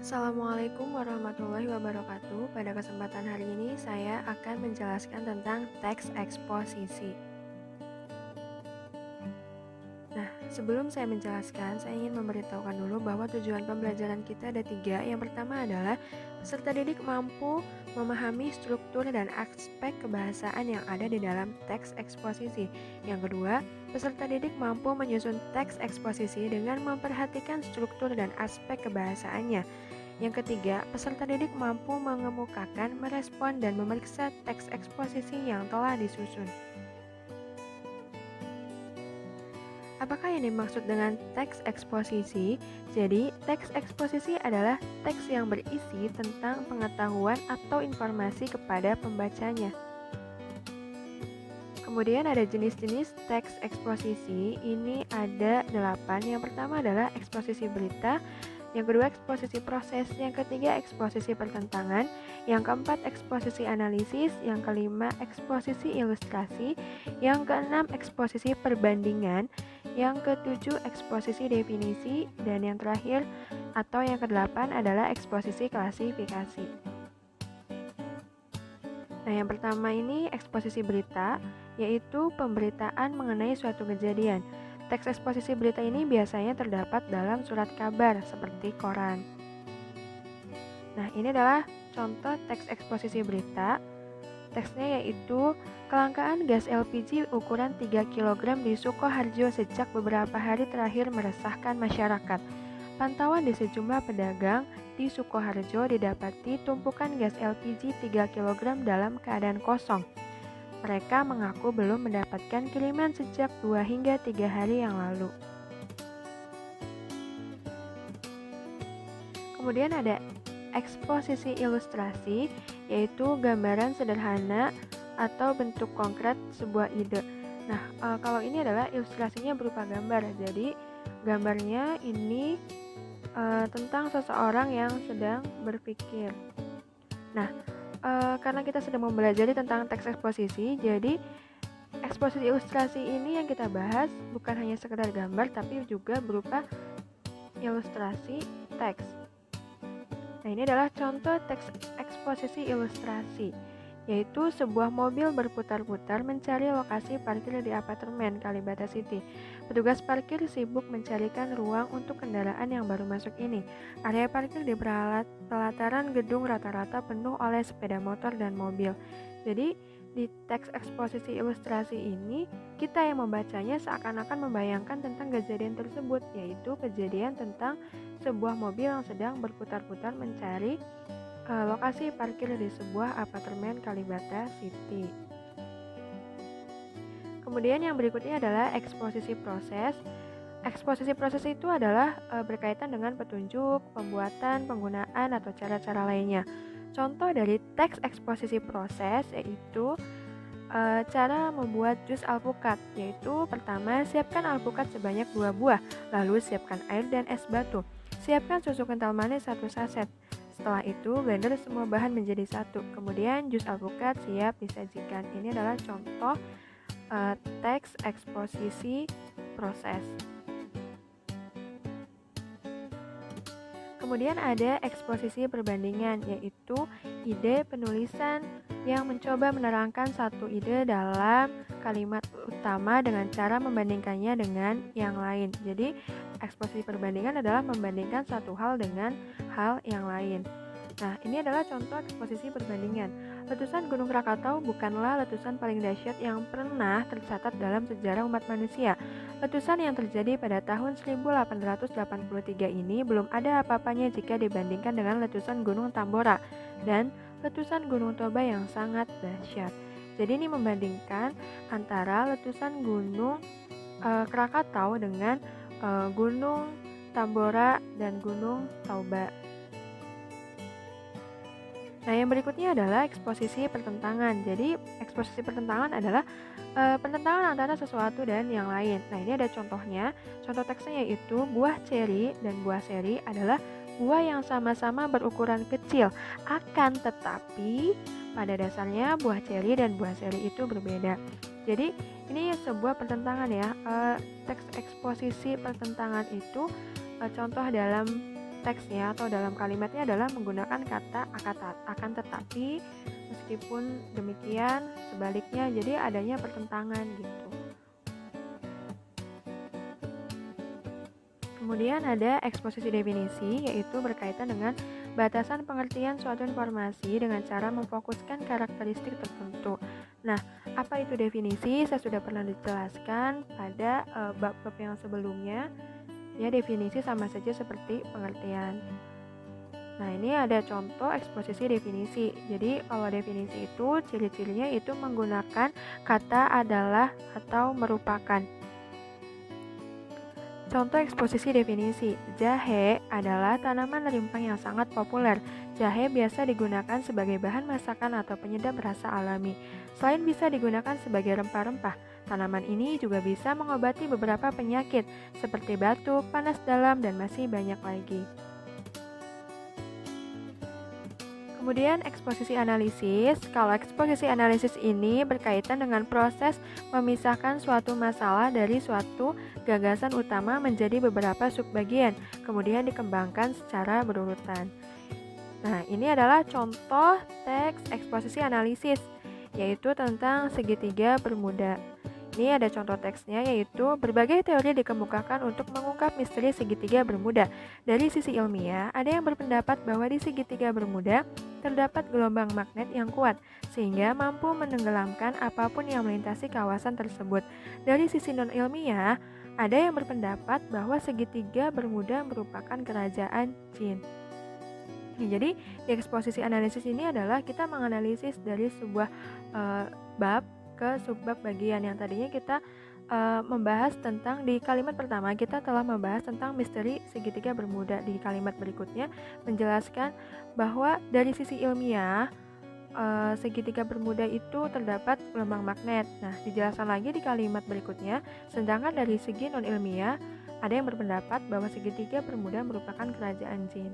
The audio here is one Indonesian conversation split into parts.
Assalamualaikum warahmatullahi wabarakatuh. Pada kesempatan hari ini saya akan menjelaskan tentang teks eksposisi. Nah, sebelum saya menjelaskan, saya ingin memberitahukan dulu bahwa tujuan pembelajaran kita ada tiga. Yang pertama adalah peserta didik mampu memahami struktur dan aspek kebahasaan yang ada di dalam teks eksposisi. Yang kedua, peserta didik mampu menyusun teks eksposisi dengan memperhatikan struktur dan aspek kebahasaannya. Yang ketiga, peserta didik mampu mengemukakan, merespon, dan memeriksa teks eksposisi yang telah disusun. Apakah yang dimaksud dengan teks eksposisi? Jadi, teks eksposisi adalah teks yang berisi tentang pengetahuan atau informasi kepada pembacanya. Kemudian ada jenis-jenis teks eksposisi, ini ada 8. Yang pertama adalah eksposisi berita, yang kedua eksposisi proses, yang ketiga eksposisi pertentangan, yang keempat eksposisi analisis, yang kelima eksposisi ilustrasi, yang keenam eksposisi perbandingan, yang ketujuh eksposisi definisi, dan yang terakhir atau yang kedelapan adalah eksposisi klasifikasi. Nah, yang pertama ini eksposisi berita, yaitu pemberitaan mengenai suatu kejadian. Teks eksposisi berita ini biasanya terdapat dalam surat kabar seperti koran. Nah, ini adalah contoh teks eksposisi berita. Teksnya yaitu kelangkaan gas LPG ukuran 3 kg di Sukoharjo sejak beberapa hari terakhir meresahkan masyarakat. Pantauan di sejumlah pedagang di Sukoharjo didapati tumpukan gas LPG 3 kg dalam keadaan kosong. Mereka mengaku belum mendapatkan kiriman sejak 2 hingga 3 hari yang lalu. Kemudian ada eksposisi ilustrasi, yaitu gambaran sederhana atau bentuk konkret sebuah ide. Nah, kalau ini adalah ilustrasinya berupa gambar. Jadi, gambarnya ini tentang seseorang yang sedang berpikir. Nah, karena kita sedang mempelajari tentang teks eksposisi, jadi eksposisi ilustrasi ini yang kita bahas bukan hanya sekedar gambar, tapi juga berupa ilustrasi teks. Nah, ini adalah contoh teks eksposisi ilustrasi, yaitu sebuah mobil berputar-putar mencari lokasi parkir di apartemen Kalibata City. Petugas parkir sibuk mencarikan ruang untuk kendaraan yang baru masuk ini. Area parkir di pelataran gedung rata-rata penuh oleh sepeda motor dan mobil. Jadi, di teks eksposisi ilustrasi ini, kita yang membacanya seakan-akan membayangkan tentang kejadian tersebut, yaitu kejadian tentang sebuah mobil yang sedang berputar-putar mencari lokasi parkir di sebuah apartemen Kalibata City. Kemudian yang berikutnya adalah eksposisi proses. Eksposisi proses itu adalah berkaitan dengan petunjuk, pembuatan, penggunaan, atau cara-cara lainnya. Contoh dari teks eksposisi proses yaitu cara membuat jus alpukat, yaitu pertama siapkan alpukat sebanyak 2 buah, lalu siapkan air dan es batu. Siapkan susu kental manis 1 saset. Setelah itu blender semua bahan menjadi satu. Kemudian jus alpukat siap disajikan. Ini adalah contoh teks eksposisi proses. Kemudian ada eksposisi perbandingan, yaitu ide penulisan yang mencoba menerangkan satu ide dalam kalimat utama dengan cara membandingkannya dengan yang lain. Jadi, eksposisi perbandingan adalah membandingkan satu hal dengan hal yang lain. Nah, ini adalah contoh eksposisi perbandingan. Letusan Gunung Krakatau bukanlah letusan paling dahsyat yang pernah tercatat dalam sejarah umat manusia. Letusan yang terjadi pada tahun 1883 ini belum ada apa-apanya jika dibandingkan dengan letusan Gunung Tambora dan letusan Gunung Toba yang sangat dahsyat. Jadi ini membandingkan antara letusan Gunung Krakatau dengan Gunung Tambora dan Gunung Toba. Nah, yang berikutnya adalah eksposisi pertentangan. Jadi, eksposisi pertentangan adalah pertentangan antara sesuatu dan yang lain. Nah, ini ada contohnya. Contoh teksnya yaitu buah ceri dan buah seri adalah buah yang sama-sama berukuran kecil. Akan tetapi, pada dasarnya buah ceri dan buah seri itu berbeda. Jadi, ini sebuah pertentangan ya. Teks eksposisi pertentangan itu contoh dalam teksnya atau dalam kalimatnya adalah menggunakan kata akan tetapi, meskipun demikian, sebaliknya, jadi adanya pertentangan gitu. Kemudian ada eksposisi definisi, yaitu berkaitan dengan batasan pengertian suatu informasi dengan cara memfokuskan karakteristik tertentu. Nah, apa itu definisi? Saya sudah pernah dijelaskan pada bab-bab yang sebelumnya. Ya, definisi sama saja seperti pengertian. Nah, ini ada contoh eksposisi definisi. Jadi, kalau definisi itu ciri-cirinya itu menggunakan kata adalah atau merupakan. Contoh eksposisi definisi, jahe adalah tanaman rimpang yang sangat populer. Jahe biasa digunakan sebagai bahan masakan atau penyedap rasa alami. Selain bisa digunakan sebagai rempah-rempah, tanaman ini juga bisa mengobati beberapa penyakit seperti batuk, panas dalam, dan masih banyak lagi. Kemudian eksposisi analisis. Kalau eksposisi analisis ini berkaitan dengan proses memisahkan suatu masalah dari suatu gagasan utama menjadi beberapa subbagian, kemudian dikembangkan secara berurutan. Nah, ini adalah contoh teks eksposisi analisis, yaitu tentang segitiga bermuda. Ini ada contoh teksnya, yaitu berbagai teori dikemukakan untuk mengungkap misteri segitiga bermuda. Dari sisi ilmiah, ada yang berpendapat bahwa di segitiga bermuda terdapat gelombang magnet yang kuat, sehingga mampu menenggelamkan apapun yang melintasi kawasan tersebut. Dari sisi non-ilmiah, ada yang berpendapat bahwa segitiga bermuda merupakan kerajaan jin. Jadi, di eksposisi analisis ini adalah kita menganalisis dari sebuah bab ke subbab bagian. Yang tadinya kita membahas tentang, di kalimat pertama kita telah membahas tentang misteri segitiga bermuda. Di kalimat berikutnya menjelaskan bahwa dari sisi ilmiah segitiga bermuda itu terdapat gelombang magnet. Nah, dijelaskan lagi di kalimat berikutnya, sedangkan dari segi non ilmiah ada yang berpendapat bahwa segitiga bermuda merupakan kerajaan jin.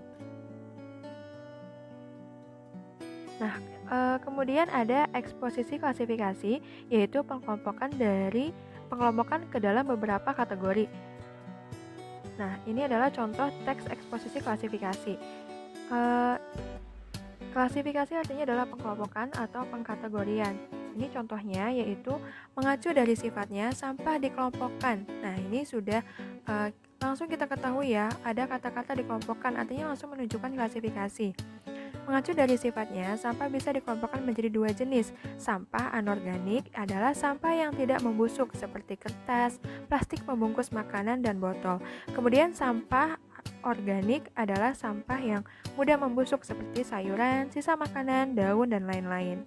Nah, kemudian ada eksposisi klasifikasi, yaitu pengelompokan ke dalam beberapa kategori. Nah, ini adalah contoh teks eksposisi klasifikasi. Klasifikasi artinya adalah pengelompokan atau pengkategorian. Ini contohnya yaitu mengacu dari sifatnya sampah dikelompokkan. Nah, ini sudah langsung kita ketahui ya, ada kata-kata dikelompokkan artinya langsung menunjukkan klasifikasi. Mengacu dari sifatnya, sampah bisa dikelompokkan menjadi dua jenis. Sampah anorganik adalah sampah yang tidak membusuk seperti kertas, plastik pembungkus makanan, dan botol. Kemudian sampah organik adalah sampah yang mudah membusuk seperti sayuran, sisa makanan, daun, dan lain-lain.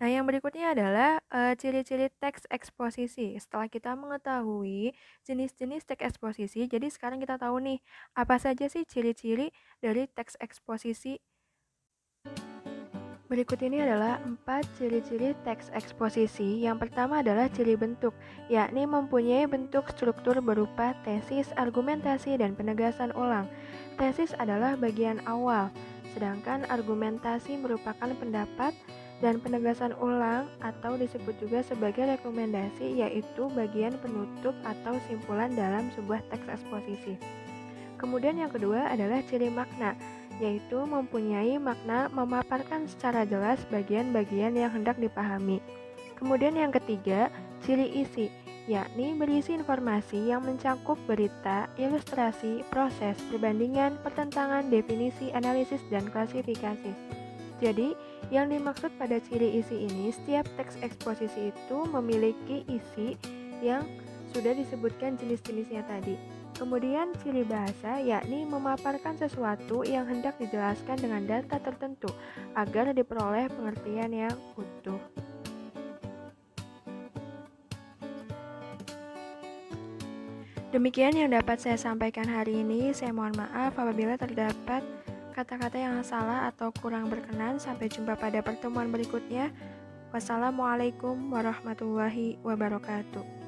Nah, yang berikutnya adalah ciri-ciri teks eksposisi. Setelah kita mengetahui jenis-jenis teks eksposisi, jadi sekarang kita tahu nih, apa saja sih ciri-ciri dari teks eksposisi. Berikut ini adalah 4 ciri-ciri teks eksposisi. Yang pertama adalah ciri bentuk, yakni mempunyai bentuk struktur berupa tesis, argumentasi, dan penegasan ulang. Tesis adalah bagian awal, sedangkan argumentasi merupakan pendapat, dan penegasan ulang atau disebut juga sebagai rekomendasi yaitu bagian penutup atau simpulan dalam sebuah teks eksposisi. Kemudian yang kedua adalah ciri makna, yaitu mempunyai makna memaparkan secara jelas bagian-bagian yang hendak dipahami. Kemudian yang ketiga, ciri isi, yakni berisi informasi yang mencakup berita, ilustrasi, proses, perbandingan, pertentangan, definisi, analisis, dan klasifikasi. Jadi, yang dimaksud pada ciri isi ini, setiap teks eksposisi itu memiliki isi yang sudah disebutkan jenis-jenisnya tadi. Kemudian ciri bahasa, yakni memaparkan sesuatu yang hendak dijelaskan dengan data tertentu agar diperoleh pengertian yang utuh. Demikian yang dapat saya sampaikan hari ini. Saya mohon maaf apabila terdapat kata-kata yang salah atau kurang berkenan. Sampai jumpa pada pertemuan berikutnya. Wassalamualaikum warahmatullahi wabarakatuh.